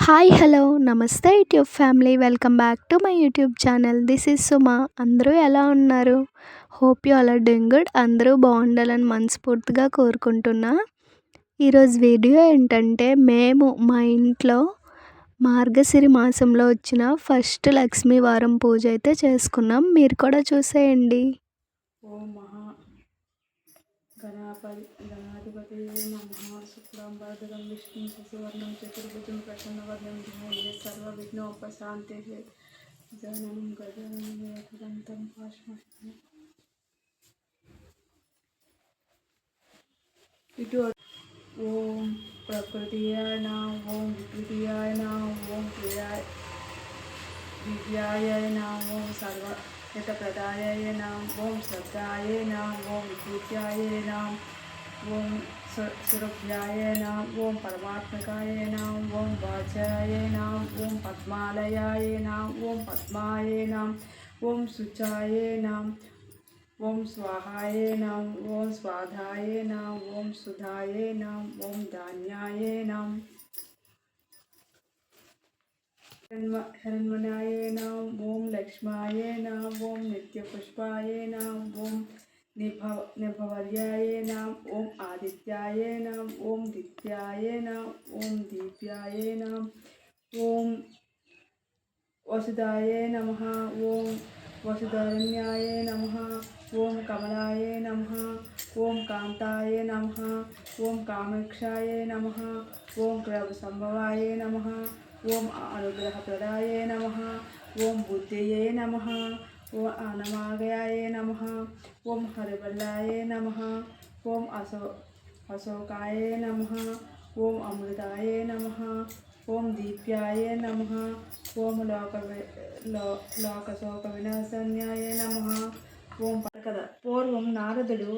Hi hello నమస్తే YouTube family welcome back to my YouTube channel. This is Suma. అందరూ ఎలా ఉన్నారు? Hope you all are doing good. అందరూ బాగుండాలని మనస్ఫూర్తిగా కోరుకుంటున్నా. ఈరోజు వీడియో ఏంటంటే మేము మా ఇంట్లో మార్గశిర మాసంలో వచ్చిన ఫస్ట్ లక్ష్మీ వారం పూజ అయితే చేసుకున్నాం. మీరు కూడా చూసేయండి. ఓం మహా గణాధిపతి నమః. శుక్లాంబరధరం విష్ణు శశివర్ణం చతుర్భుజం ప్రసన్నవదనం ధ్యాయే సర్వవిఘ్నోపశాంతయే. జనం గజాననం ఏకదంతం ఉపాస్మహే. ఇటు ఓం ప్రకృతియాయ నమః. ఓం వికృతియాయ నమః. ఓం దివ్యాయ నమః. ఓం సర్వహితప్రదాయ నమః. ఓం శ్రద్ధాయ నమః. ఓం విభూత్యాయ నమః. ఓం సురభ్యాయ నమః. ఓం పరమాత్మకాయ నమః. ఓం వాచాయ నమః. ఓం పద్మాలయాయ నమః. ఓం పద్మాయ నమః. ఓం శుచాయ నమః. ఓం స్వాహాయ నమః. ఓం స్వాధాయ నమః. ఓం సుధాయ నమః. ఓం ధాన్యాయ నమః. హిరణ్మయాయ నమః. ఓం లక్ష్మాయ నమః. ఓం నిత్యపుష్పాయ నమః. ఓం నిభవర్యాయ నమః. ఓం ఆదిత్యాయ నమః. ఓం దిత్యాయ నమః. ఓం దీప్యాయ నమః. ఓం వసుదాయ నమః. ఓం వసుధరణ్యాయ నమః. ఓం కమలాయ నమః. ఓం కాంతాయ నమః. ఓం కామేక్షాయ నమః. ఓం క్రవ సంభవాయ నమః. ఓం అనుగ్రహప్రదాయ నమః. ఓం బుద్ధయే నమః. ఓం అనమాగయాయ నమః. ఓం హరివల్లాయ నమః. ఓం అశోకాయ నమః. ఓం అమృతాయ నమః. ఓం దీప్యాయ నమః. ఓం లోకశోక వినాశన్యాయ నమః. ఓం కథ. పూర్వం నారదుడు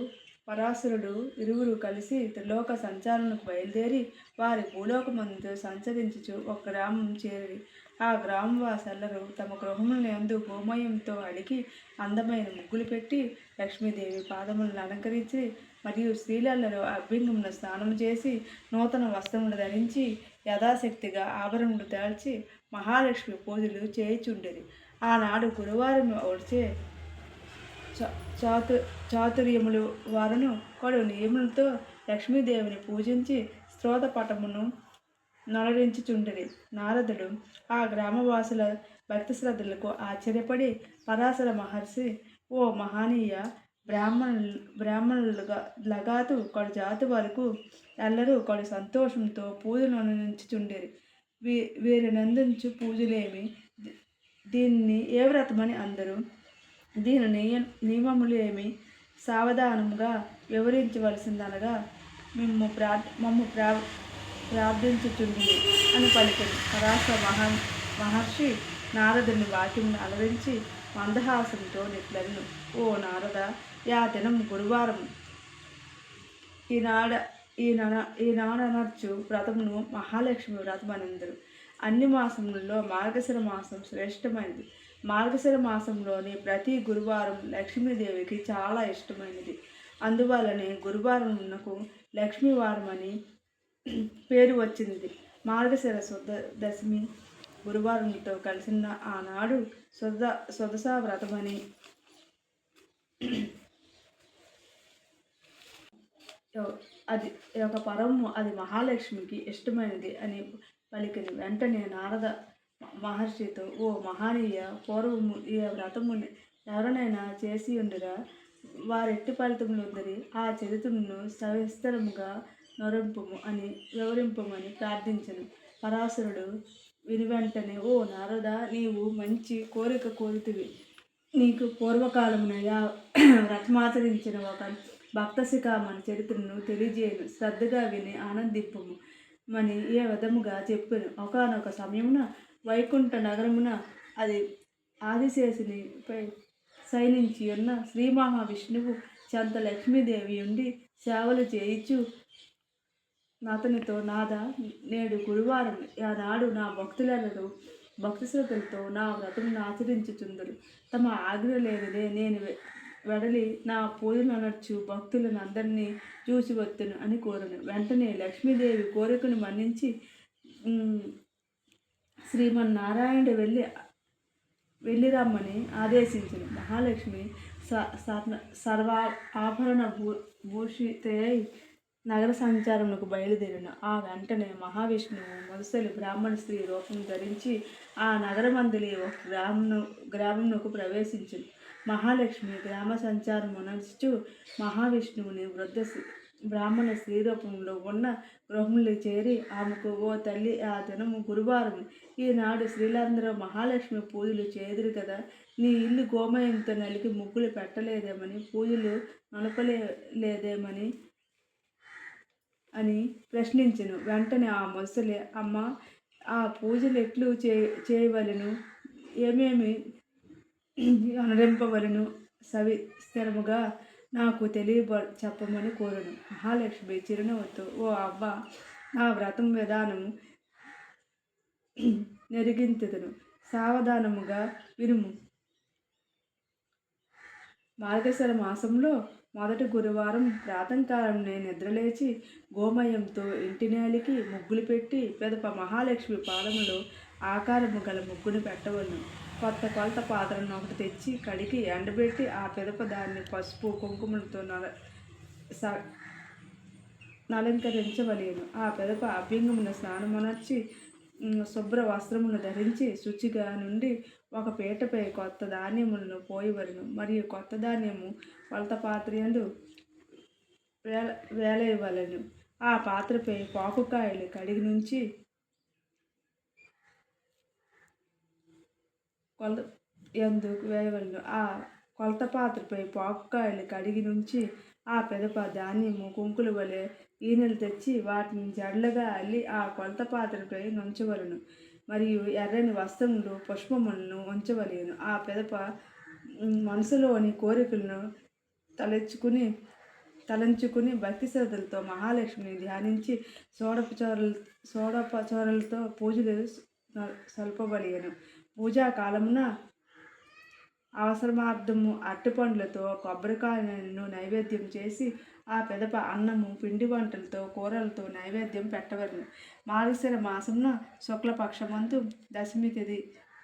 పరాశరుడు ఇరువురు కలిసి త్రిలోక సంచారణకు బయలుదేరి వారి భూలోకమందు సంచరించుచు ఒక గ్రామం చేరి ఆ గ్రామవాసులందరూ తమ గృహములందు గోమయంతో అడిగి అందమైన ముగ్గులు పెట్టి లక్ష్మీదేవి పాదములను అలంకరించి మరియు స్త్రీలలో అభ్యంగమును స్నానం చేసి నూతన వస్త్రములు ధరించి యథాశక్తిగా ఆభరణములు దాల్చి మహాలక్ష్మి పూజలు చేయుచుండేది. ఆనాడు గురువారం వచ్చే చాతుర్యములు వారును కొడు నియములతో లక్ష్మీదేవిని పూజించి స్తోత్రపటమును నలరించుచుండిరి. నారదుడు ఆ గ్రామవాసుల భక్తి శ్రద్ధలకు ఆశ్చర్యపడి పరాశర మహర్షి, ఓ మహనీయ బ్రాహ్మణులుగా లగాతు కొడు జాతి వరకు ఎల్లరూ కొడు సంతోషంతో పూజలు అనునించుచుండిరి. వీరి నందించు పూజలేమి, దీన్ని ఏ వ్రతమని అందరూ దీని నియమములు ఏమి సావధానముగా వివరించవలసిందనగా మమ్ము ప్రార్థించుచుంది అని పలికింది. పరాశర మహర్షి నారదుని వాక్యమును అలరించి మందహాసంతో నిట్లను, ఓ నారద, యా దినం గురువారం ఈనాడనర్చు వ్రతమును మహాలక్ష్మి వ్రతం అనందరు. అన్ని మాసములలో మార్గశిర మాసం శ్రేష్టమైనది. మార్గశిర మాసంలోని ప్రతి గురువారం లక్ష్మీదేవికి చాలా ఇష్టమైనది. అందువల్లనే గురువారంకు లక్ష్మీవారం అని పేరు వచ్చింది. మార్గశిర శుద్ధ దశమి గురువారంతో కలిసిన ఆనాడు సుదశ వ్రతమని అది ఒక పరము, అది మహాలక్ష్మికి ఇష్టమైనది అని పలికిన వెంటనే నారద మహర్షితో, ఓ మహనీయ, పూర్వము ఈ వ్రతముని ఎవరినైనా చేసి ఉండిరా వారెట్టి ఫలితములు ఉందని ఆ చరిత్రను సవిస్తరముగా వివరింపమని ప్రార్థించను. పరాశరుడు విని వెంటనే, ఓ నారద, నీవు మంచి కోరిక కోరితివి. నీకు పూర్వకాలమున వ్రతమాచరించిన ఒక భక్తశిఖామణి చరిత్రను తెలియజేయను. శ్రద్ధగా విని ఆనందింపము అని ఏ విధముగా చెప్పాను. ఒకానొక సమయమున వైకుంఠ నగరమున అది ఆదిశేషునిపై శయనించి ఉన్న శ్రీ మహావిష్ణువు చెంత లక్ష్మీదేవి ఉండి సేవలు చేయించు అతనితో, నాద, నేడు గురువారం, ఆనాడు నా భక్తులెల్లరూ భక్తి శ్రద్ధలతో నా వ్రతమును ఆచరించుచుందరు. తమ ఆజ్ఞ లేనిదే నేను వెడలి నా పూజలు అనర్చు భక్తులను అందరినీ చూసి వత్తును అని కోరను. వెంటనే లక్ష్మీదేవి కోరికను మన్నించి శ్రీమన్నారాయణుడు వెళ్ళి రమ్మని ఆదేశించిన మహాలక్ష్మి సర్వ ఆభరణ భూషితయై నగర సంచారమునకు బయలుదేరిన. ఆ వెంటనే మహావిష్ణువు మొదసలి బ్రాహ్మణ స్త్రీ రూపం ధరించి ఆ నగరమందలి ఒక గ్రామమునకు ప్రవేశించింది. మహాలక్ష్మి గ్రామ సంచారమునర్చుచు మహావిష్ణువుని బ్రాహ్మణ స్త్రీ రూపంలో ఉన్న గృహంలో చేరి ఆమెకు, ఓ తల్లి, ఆ దినము గురువారం. ఈనాడు స్త్రీలందరూ మహాలక్ష్మి పూజలు చేదురు కదా, నీ ఇల్లు గోమయంతో నలిగి ముగ్గులు పెట్టలేదేమని, పూజలు నలపలేదేమని అని ప్రశ్నించెను. వెంటనే ఆ ముసలి అమ్మ, ఆ పూజలు ఎట్లు చేయవలెను, ఏమేమి అనురింపవలను సవిస్తరముగా నాకు చెప్పమని కోరను. మహాలక్ష్మి చిరునవ్వుతో, ఓ అవ్వ, నా వ్రతం విధానము నెరిగింతును, సావధానముగా వినుము. మార్గశిర మాసంలో మొదటి గురువారం ప్రాతకాలం నేను నిద్రలేచి గోమయంతో ఇంటినేలికి ముగ్గులు పెట్టి పెదప మహాలక్ష్మి పాదములో ఆకారము గల ముగ్గును పెట్టవలను. కొత్త కొలత పాత్రను ఒకటి తెచ్చి కడిగి ఎండబెట్టి ఆ పెదప దాన్ని పసుపు కుంకుమలతో నలంకరించవలేను. ఆ పెదప అభ్యంగమున స్నానమునర్చి శుభ్ర వస్త్రమును ధరించి శుచిగా నుండి ఒక పీటపై కొత్త ధాన్యములను పోయవలను. మరియు కొత్త ధాన్యము కొలత పాత్ర యందు వేలయవలను. ఆ పాత్రపై పాకుకాయలు కడిగి నుంచి కొలత యందు వేయవలను. ఆ కొలత పాత్రపై పాకుకాయలు కడిగి నుంచి ఆ పెదప ధాన్యము కుంకుల వలె ఈనెలు తెచ్చి వాటిని జడలుగా అల్లి ఆ కొలత పాత్రపై నుంచవలను. మరియు ఎర్రని వస్త్రములు పుష్పములను ఉంచవలేను. ఆ పెదప మనసులోని కోరికలను తలంచుకుని భక్తి శ్రద్ధలతో మహాలక్ష్మిని ధ్యానించి షోడోపచారాలతో పూజలు సల్పవలేను. పూజా కాలమున అవసరమార్థము అరటిపండ్లతో కొబ్బరికాయలను నైవేద్యం చేసి ఆ పెదప అన్నము పిండి వంటలతో కూరలతో నైవేద్యం పెట్టవలను. మార్గశిర మాసమున శుక్లపక్షమందు దశమి తిథి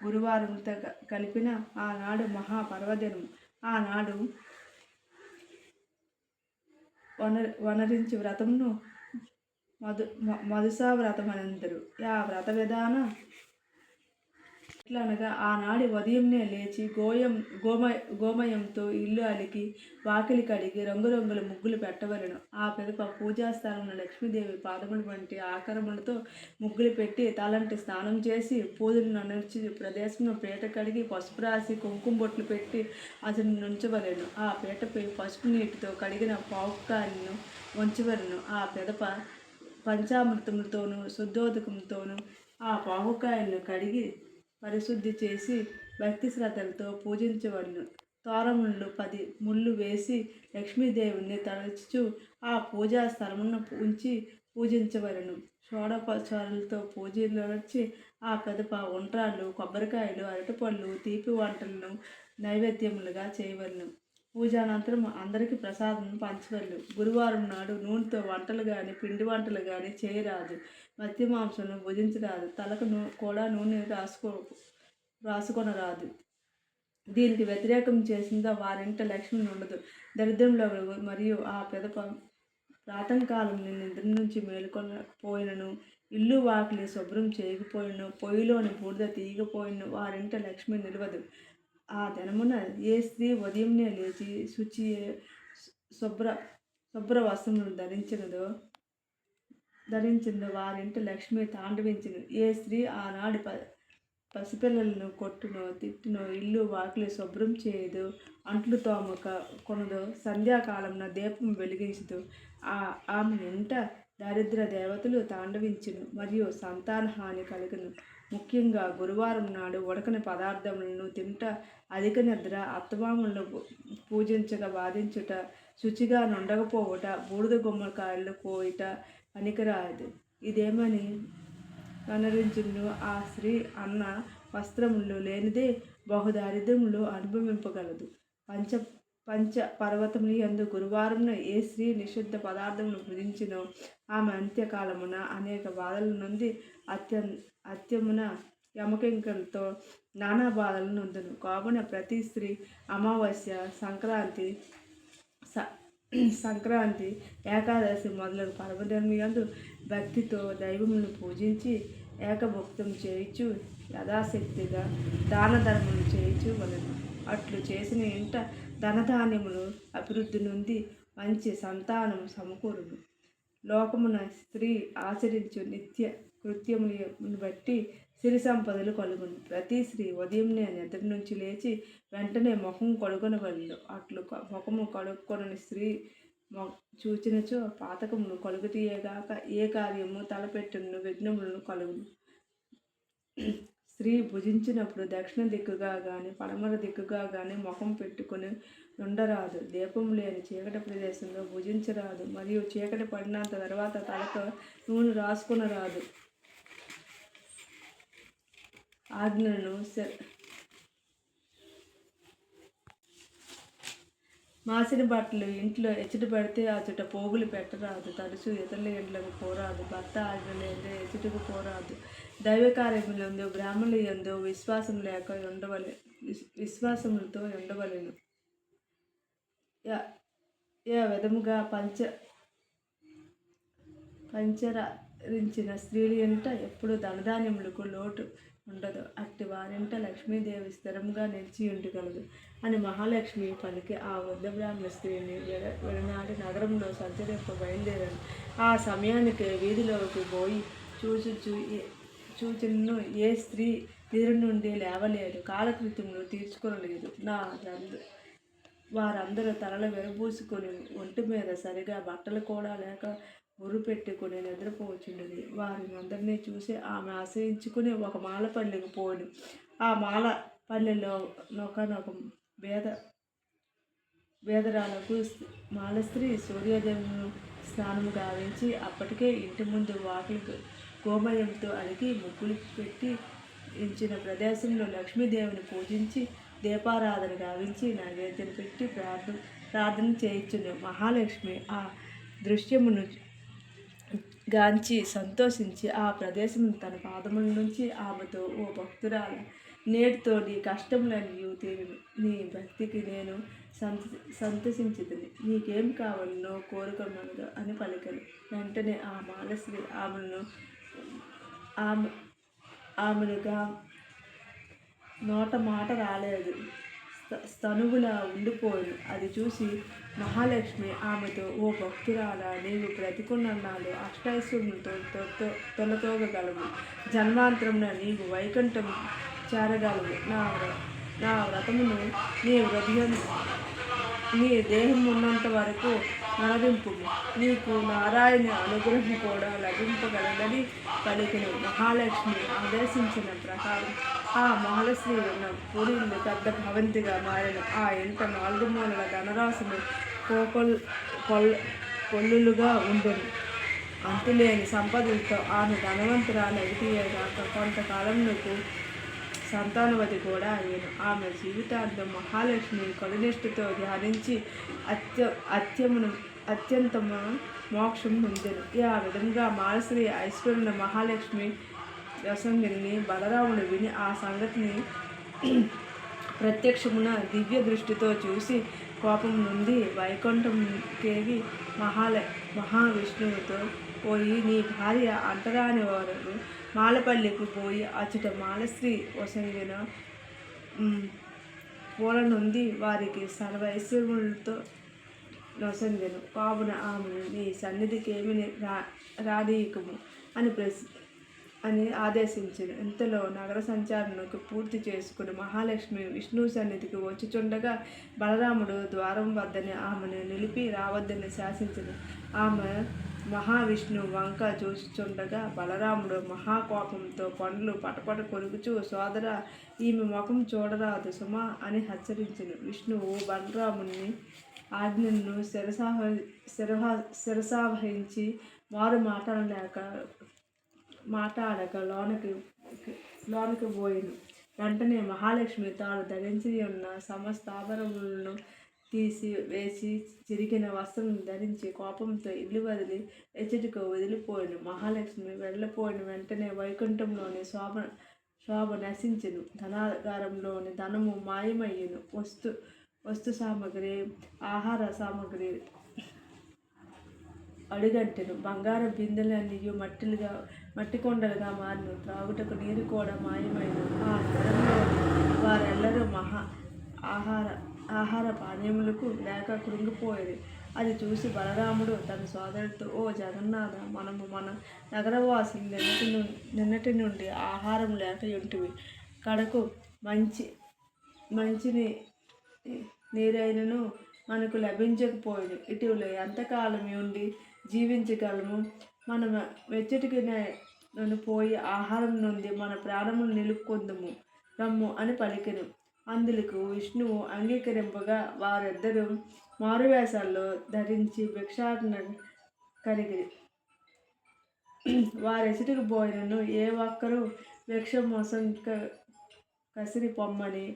గురువారంతో కలిపిన ఆనాడు మహాపర్వదినం. ఆనాడు వనరించి వ్రతమును మధుసా వ్రతం అనందరు. ఆ వ్రత విధాన ఎట్లనగా, ఆనాడు ఉదయంనే లేచి గోమయంతో ఇల్లు అలికి వాకిలి కడిగి రంగురంగుల ముగ్గులు పెట్టవలను. ఆ పిదప పూజాస్థానంలో లక్ష్మీదేవి పాదముల వంటి ఆకారములతో ముగ్గులు పెట్టి తలంటి స్నానం చేసి పూజలు నడిచి ప్రదేశంలో పీట కడిగి పసుపు రాసి కుంకుమ బొట్లు పెట్టి అతను నుంచవలను. ఆ పీటపై పసుపు నీటితో కడిగిన పావుకాయలను ఉంచవలను. ఆ పిదప పంచామృతములతోనూ శుద్ధోదకంతోనూ ఆ పావుకాయలను కడిగి పరిశుద్ధి చేసి భక్తి శ్రద్ధలతో పూజించవలను. తోరణములు 10 ముళ్ళు వేసి లక్ష్మీదేవిని తలచుచు ఆ పూజా స్థలమును ఉంచి పూజించవలను. షోడోపచారాలతో పూజలు వచ్చి ఆ పెదప ఉండ్రాళ్ళు, కొబ్బరికాయలు, అరటిపళ్ళు, తీపి వంటలను నైవేద్యములుగా చేయవలను. పూజానంతరం అందరికీ ప్రసాదం పంచవలను. గురువారం నాడు నూనెతో వంటలు కానీ పిండి వంటలు కానీ చేయరాదు. మత్స్య మాంసం భుజించరాదు. తలకు కూడా నూనె రాసుకొనరాదు. దీనికి వ్యతిరేకం చేసిందో వారింట లక్ష్మి ఉండదు, దరిద్రంలో మరియు ఆ పెదప ప్రాతకాలం నిద్ర నుంచి మేలుకొనకపోయినను, ఇల్లు వాకిలి శుభ్రం చేయకపోయినను, పొయ్యిలోని బూడిద తీయకపోయినను వారింట లక్ష్మి నిలవదు. ఆ దినమున ఏ స్త్రీ ఉదయంనే లేచి శుభ్ర వస్త్రములు ధరించిందో వారింట లక్ష్మి తాండవించును. ఏ స్త్రీ ఆనాడు పసిపిల్లలను కొట్టునో తిట్టునో, ఇల్లు వాకిలి శుభ్రం చేయదు, అంట్లు కొనదు, సంధ్యాకాలంలో దీపం వెలిగించదు, ఆమె ఇంట దారిద్ర దేవతలు తాండవించును మరియు సంతాన హాని కలుగును. ముఖ్యంగా గురువారం నాడు ఉడకని పదార్థములను తింట, అధిక నిద్ర, అత్తమామలను పూజించగా బాధించుట, శుచిగా నుండకపోవుట, బూడిద గుమ్మడికాయలు కోయుట పనికిరాదు. ఇదేమని కనరించును. ఆ స్త్రీ అన్న వస్త్రములు లేనిదే బహుదారిద్ర్యములు అనుభవింపగలదు. పంచ పర్వతముల యందు గురువారమున ఏ స్త్రీ నిషిద్ధ పదార్థములు భుజించినో ఆమె అంత్యకాలమున అనేక బాధల నుండి అత్యమున యమకింకలతో నానా బాధలను నొందును. కావున ప్రతి స్త్రీ అమావాస్య, సంక్రాంతి, ఏకాదశి మొదలగు పర్వదినములందు భక్తితో దైవమును పూజించి ఏకభుక్తం చేయించు యథాశక్తిగా దాన ధర్మములు చేయించు వలెను. అట్లు చేసిన ఇంట ధనధాన్యములు అభివృద్ధి నుండి మంచి సంతానం సమకూరును. లోకమున స్త్రీ ఆచరించు నిత్య కృత్యములను బట్టి సిరి సంపదలు కలుగును. ప్రతి స్త్రీ ఉదయంనే నిద్ర నుంచి లేచి వెంటనే ముఖం కడుగొనవలెను. అట్లు ముఖము కడుక్కొనని స్త్రీ చూచినచో పాతకమును కలుగుతీయగాక ఏ కార్యము తలపెట్టును విఘ్నములను కలుగును. స్త్రీ భుజించినప్పుడు దక్షిణ దిక్కుగా గాని పడమర దిక్కుగా గాని ముఖం పెట్టుకుని ఉండరాదు. దీపం లేని చీకటి ప్రదేశంలో భుజించరాదు. మరియు చీకటి పడినంత తర్వాత తలకు నూనె రాసుకునరాదు. ఆజ్ఞలను మాసిన బట్టలు ఇంట్లో ఎచ్చట పడితే అచట పోగులు పెట్టరాదు. తరచు ఇతరుల ఇండ్లకు పోరాదు. భర్త ఆజ్ఞ లేదే ఎచ్చటకు పోరాదు. దైవ కార్యములందు బ్రాహ్మణుల యందు విశ్వాసములతో ఉండవలెను. ఏ విధముగా పంచరించిన స్త్రీలు ఎంట ఎప్పుడు ధనధాన్యములకు లోటు ఉండదు. అట్టి వారింట లక్ష్మీదేవి స్థిరంగా నిలిచి ఉండగలదు అని మహాలక్ష్మి పలికి ఆ వృద్ధ బ్రాహ్మణ స్త్రీని విడనాటి నగరంలో సంచరింప బయలుదేరాను. ఆ సమయానికి వీధిలోకి పోయి చూచిను ఏ స్త్రీ నిద్ర నుండి లేవలేదు, కాలకృత్యములు తీర్చుకోలేదు. వారందరూ తలలు విరబూసుకొని ఒంటి మీద సరిగా బట్టలు కూడా లేక ఉరు పెట్టుకుని నిద్రపోచుండేది. వారిని అందరినీ చూసి ఆమె ఆశ్రయించుకుని ఒక మాలపల్లికి పోను. ఆ మాలపల్లిలో ఒకనొక వేదరాలకు మాలస్త్రీ సూర్యోదయమును స్నానము గావించి అప్పటికే ఇంటి ముందు వాకిలి గోమయంతో అలిగి ముగ్గులు పెట్టి ఇచ్చిన ప్రదేశంలో లక్ష్మీదేవిని పూజించి దీపారాధన గావించి నైవేద్యం పెట్టి ప్రార్థన చేయించును. మహాలక్ష్మి ఆ దృశ్యమును గాంచి సంతోషించి ఆ ప్రదేశం తన పాదముల నుంచి ఆమెతో, ఓ భక్తురాల, నేటితో నీ కష్టములన్నీ తీరును. నీ భక్తికి నేను సంతోషించుతుంది. నీకేం కావాలనో కోరుకోమనదు అని పలికను. వెంటనే ఆ మాలశ్రీ ఆమెనుగా నోట మాట రాలేదు, స్తనువులా ఉండిపోయాను. అది చూసి మహాలక్ష్మి ఆమెతో, ఓ భక్తురాల, నీవు బ్రతికున్నన్నాళ్ళు అష్టైశ్వర్యులతో తొలతోగలవు. జన్మాంతరమున నీవు వైకుంఠం చేరగలవు. నా వ్రతమును నీ దేహం ఉన్నంత వరకు నడవింపు. నీకు నారాయణ అనుగ్రహం కూడా లభింపగలదని పలికిన మహాలక్ష్మి ఆదేశించిన ప్రకారం ఆ మాలశ్రీ ఉన్న పూరిల్లు పెద్ద భవంతిగా మారిన. ఆ ఇంట 4 మూలల ధనరాశులు కొల్లులుగా ఉండెను. అంతులేని సంపదలతో ఆమె ధనవంతురాలు ఎదిగియగాక కొంతకాలంలో సంతానవతి కూడా అయ్యాను. ఆమె జీవితాంతం మహాలక్ష్మి కరునిష్ఠతో ధ్యానించి అత్యంతమ మోక్షం పొందెను. ఆ విధంగా మాలశ్రీ ఐశ్వర్యుల మహాలక్ష్మి వ్యసంగిని బలరాముడు విని ఆ సంగతిని ప్రత్యక్షమున దివ్య దృష్టితో చూసి కోపం నుండి వైకుంఠం కేగి మహావిష్ణువుతో, పోయి నీ భార్య అంటరాని వారు మాలపల్లికి పోయి అచ్చట మాలశ్రీ వసంగిన పూల నుండి వారికి సర్వైశ్వర్యులతో నొసంగెను. కావున ఆమెను నీ సన్నిధికి ఏమి రానీయకము అని ఆదేశించను. ఇంతలో నగర సంచారణకు పూర్తి చేసుకుని మహాలక్ష్మి విష్ణు సన్నిధికి వచ్చుచుండగా బలరాముడు ద్వారం వద్దనే ఆమెను నిలిపి రావద్దని శాసించను. ఆమె మహావిష్ణు వంక చూచుచుండగా బలరాముడు మహాకోపంతో పండ్లు పటపట కొరుకుచూ, సోదర, ఈమె ముఖం చూడరాదు సుమా అని హెచ్చరించను. విష్ణువు బలరాముని ఆజ్ఞను శిరసావహించి వారు మాట్లాడక లోనికి పోయిను. వెంటనే మహాలక్ష్మి తాను ధరించి ఉన్న సమస్త ఆభరణములను తీసి వేసి చిరిగిన వస్త్రం ధరించి కోపంతో ఇల్లు వదిలి ఎచ్చటికో వదిలిపోయాను. మహాలక్ష్మి వెళ్ళిపోయిన వెంటనే వైకుంఠంలోని శోభ నశించెను. ధనాగారంలోని ధనము మాయమయ్యెను. వస్తు సామగ్రి, ఆహార సామగ్రి అడుగంటెను. బంగారు బిందెలన్నీయు మట్టి కొండలుగా మారెను. త్రాగుటకు నీరు కూడా మాయమైనను. ఆ నగరంలోని వారెల్లరూ ఆహార పానీయములకు లేక కృంగిపోయేది. అది చూసి బలరాముడు తన సోదరుడితో, ఓ జగన్నాథ, మనము మన నగరవాసులు నిన్నటి నుండి ఆహారం లేకయుంటిమి. కడకు మంచి నీరైనను మనకు లభించకపోయింది. ఇటీవల ఎంతకాలం ఉండి జీవించగలము? మనం వెచ్చటికి నన్ను పోయి ఆహారం నుండి మన ప్రాణములు నిలుపుకుందుము రమ్ము అని పలికెను. అందులకు విష్ణువు అంగీకరింపగా వారిద్దరూ మారువేషాల్లో ధరించి భిక్షాటన కలిగిరి. వారెచ్చటికి పోయినను ఏ ఒక్కరూ భిక్ష మోసం కసిరి పొమ్మని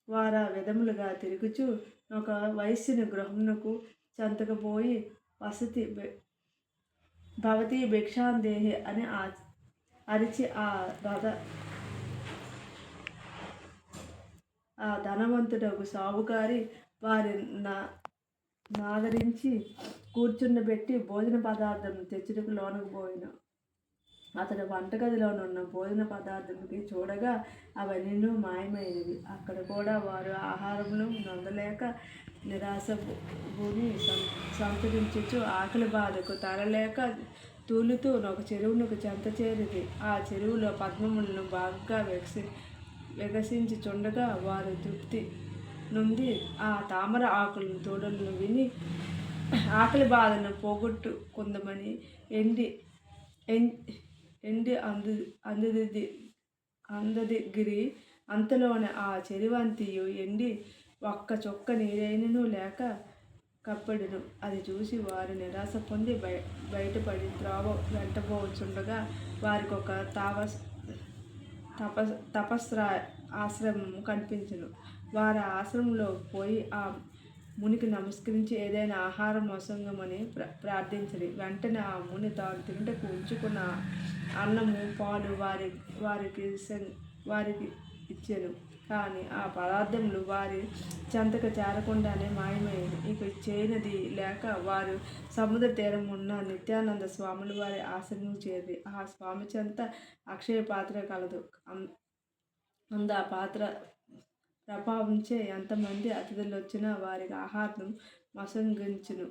వారా విధములుగా తిరుగుచు ఒక వైశ్యుని గృహమునకు చెంతకపోయి వసతి భవతి భిక్షాందేహి అని అరిచి ఆ ధనవంతుడకు సావుకారి వారి నాదరించి కూర్చుండబెట్టి భోజన పదార్థం తెచ్చుటకు లోనకు పోయిన అతడు వంటగదిలోనున్న భోజన పదార్థముకి చూడగా అవన్నీ మాయమైనవి. అక్కడ కూడా వారు ఆహారమును నొందలేక నిరాశ భూమి సంతరించుచు ఆకలి బాధకు తరలేక తూలుతూ ఒక చెరువునకు చెంత చేరిది. ఆ చెరువులో పద్మములను బాగా వికసించుచుండగా వారు తృప్తి నుండి ఆ తామర ఆకులను తోడలను విని ఆకలి బాధను పోగొట్టుకుందామని ఎండి అందదిగిరి. అంతలోనే ఆ చెరువంతియు ఎండి ఒక్క చుక్క నీరైనను లేక కప్పడును. అది చూసి వారు నిరాశ పొంది బయటపడి త్రోవ వెంటబోచుండగా వారికి ఒక ఆశ్రమం కనిపించును. వారి ఆశ్రమంలో పోయి ఆ మునికి నమస్కరించి ఏదైనా ఆహారం మోసంగమని ప్రార్థించడి. వెంటనే ఆ ముని తాను తినుటకు ఉంచుకున్న అన్నము పాలు వారికి ఇచ్చాను. కానీ ఆ పదార్థములు వారి చెంతకు చేరకుండానే మాయమైంది. ఇక చేయనది లేక వారు సముద్ర తీరం ఉన్న నిత్యానంద స్వాముల వారి ఆశ్రమం చేరి ఆ స్వామి చెంత అక్షయ పాత్ర కలదు. ఆ పాత్ర ప్రభావించే ఎంతమంది అతిథులు వచ్చినా వారికి ఆహారం మసంగించును.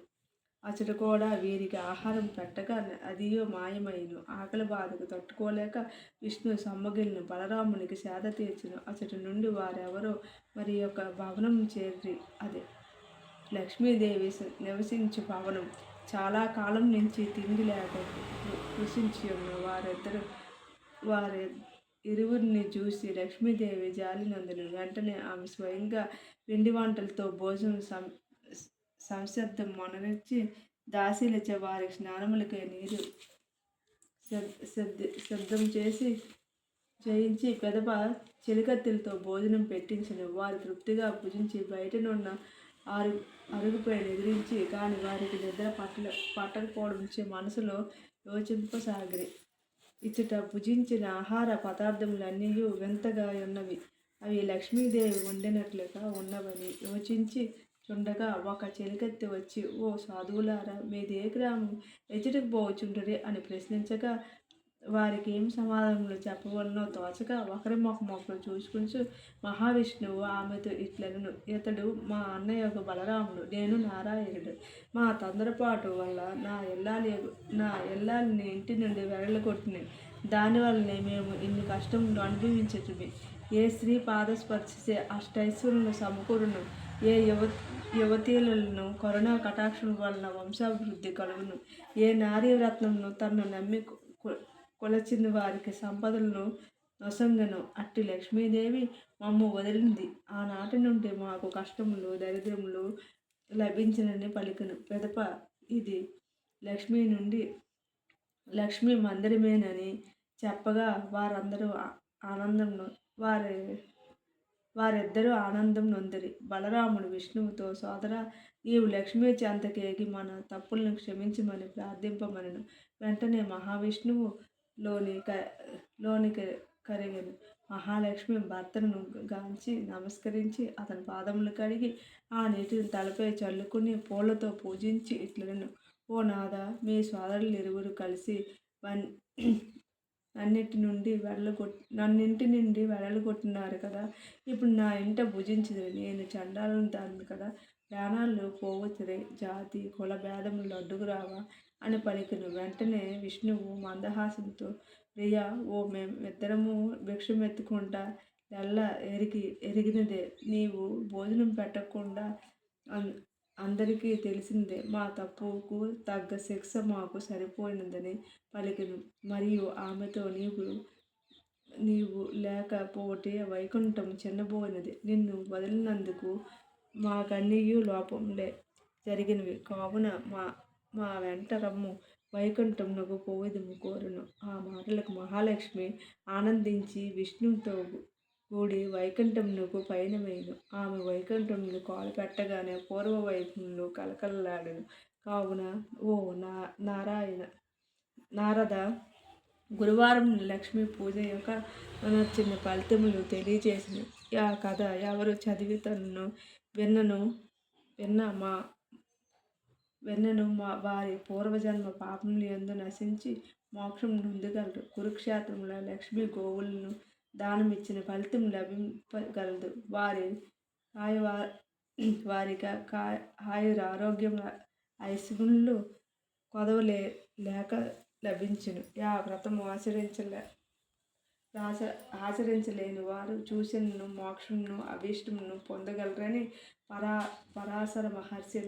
అతడు కూడా వీరికి ఆహారం పెట్టగా అదియో మాయమైను. ఆకలి బాధకు తట్టుకోలేక విష్ణు సమ్మగిలిన బలరామునికి సేద తీర్చును. అతడి నుండి వారెవరో మరి యొక్క భవనం చేరి అదే లక్ష్మీదేవి నివసించు భవనం. చాలా కాలం నుంచి తిండి లేక కృషించి ఉన్న ఇరువురిని చూసి లక్ష్మీదేవి జాలినందును. వెంటనే ఆమె స్వయంగా పిండి వంటలతో భోజనం సంసిద్ధం మొనరించి దాసీలచే వారి స్నానములకై నీరు సిద్ధం చేయించి పెదప చెలికత్తెలతో భోజనం పెట్టించను. వారు తృప్తిగా భుజించి బయటనున్న అరుగుపై నిద్రించి కానీ వారికి నిద్ర పట్టకపోవడం మనసులో యోచింపసాగిరి. ఇచ్చట భుజించిన ఆహార పదార్థములన్నీ వింతగా ఉన్నవి. అవి లక్ష్మీదేవి వండినట్లుగా ఉన్నవని యోచించి చుండగా ఒక చెలికత్తె వచ్చి, ఓ సాధువులారా, మీది ఏ గ్రామం, ఎచ్చటికి పోవచ్చుంటరి అని ప్రశ్నించగా వారికి ఏం సమాధానములు చెప్పవలనో తోచక ఒకరి మొక్కలు చూసుకుంటూ మహావిష్ణువు ఆమెతో ఇట్లనెను, ఇతడు మా అన్నయ్య బలరాముడు, నేను నారాయణుడు. మా తొందరపాటు వల్ల నా ఇల్లాలిని ఇంటి నుండి వెళ్ళగొట్టిన దానివల్లనే మేము ఇన్ని కష్టములు అనుభవించటమే. ఏ స్త్రీ పాదస్పర్శిసే అష్టైశ్వర్యులను సమకూరును. ఏ యువతీలను కరుణా కటాక్షం వలన వంశాభివృద్ధి కలుగును. ఏ నారీ రత్నమును తనను నమ్మి కొలచిన వారికి సంపదలను నొసంగను. అట్టి లక్ష్మీదేవి మమ్ము వదిలింది. ఆనాటి నుండి మాకు కష్టములు దరిద్రములు లభించినని పలికను. పెదప ఇది లక్ష్మీ మందిరమేనని చెప్పగా వారిద్దరూ ఆనందం నొందిరి. బలరాముడు విష్ణువుతో, సోదరా, నీవు లక్ష్మీ చెంతకేగి మన తప్పులను క్షమించమని ప్రార్థింపమనెను. వెంటనే మహావిష్ణువు లోనికి కరిగెను. మహాలక్ష్మి భర్తను గాంచి నమస్కరించి అతని పాదములు కడిగి ఆ నీటిని తలపై చల్లుకుని పూలతో పూజించి ఇట్లనెను: ఓ నాథ, మీ సోదరులిరువురు కలిసి వన్ నన్నింటి నుండి వెళ్ళగొట్టినారు కదా. ఇప్పుడు నా ఇంట భుజించుదురు. నేను చండాలను దాన్ని కదా. ప్రాణాలు పోవచ్చురే, జాతి కుల భేదములు అడ్డుకురావా అని పలికెను. వెంటనే విష్ణువు మందహాసంతో, ప్రియా, ఓ మేమిద్దరము భిక్షమెత్తుకుంటా ఎరిగినదే. నీవు భోజనం పెట్టకుండా అందరికీ తెలిసిందే. మా తప్పుకు తగ్గ శిక్ష మాకు సరిపోయినదని పలికెను. మరియు ఆమెతో, నీవు లేకపోతే వైకుంఠం చిన్నబోయినది. నిన్ను వదిలినందుకు మాకన్నీయు లోపంలే జరిగినవి. కావున మా వెంట రమ్ము, వైకుంఠమునకు పోవుదుము కోరెను. ఆ మాటలకు మహాలక్ష్మి ఆనందించి విష్ణువుతో కూడి వైకుంఠమునకు పయనమైను. ఆమె వైకుంఠమును కాలు పెట్టగానే పూర్వ వైపులు కలకలలాడెను. కావున ఓ నారద, గురువారం లక్ష్మీ పూజ యొక్క అనర్చిన ఫలితములు తెలియజేసినవి. ఆ కథ ఎవరు చదివితనో విన్నను వారి పూర్వజన్మ పాపములు యందు నశించి మోక్షం నొందగలరు. కురుక్షేత్రంలో లక్ష్మీ గోవులను దానమిచ్చిన ఫలితం లభింపగలదు. వారికి ఆయురారోగ్యం ఐశ్వర్యములు కొదవలేక లభించును. ఆ వ్రతము ఆచరించలేని వారు చూసినను మోక్షమును అభీష్టమును పొందగలరని పరాశర మహర్షి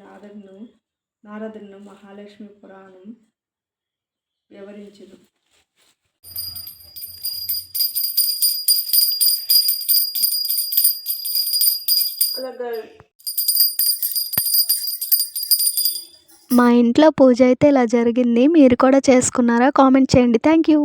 నారదును మహాలక్ష్మి పురాణం వివరించును. మా ఇంట్లో పూజ అయితే ఇలా జరిగింది. మీరు కూడా చేసుకున్నారా? కామెంట్ చేయండి. Thank you.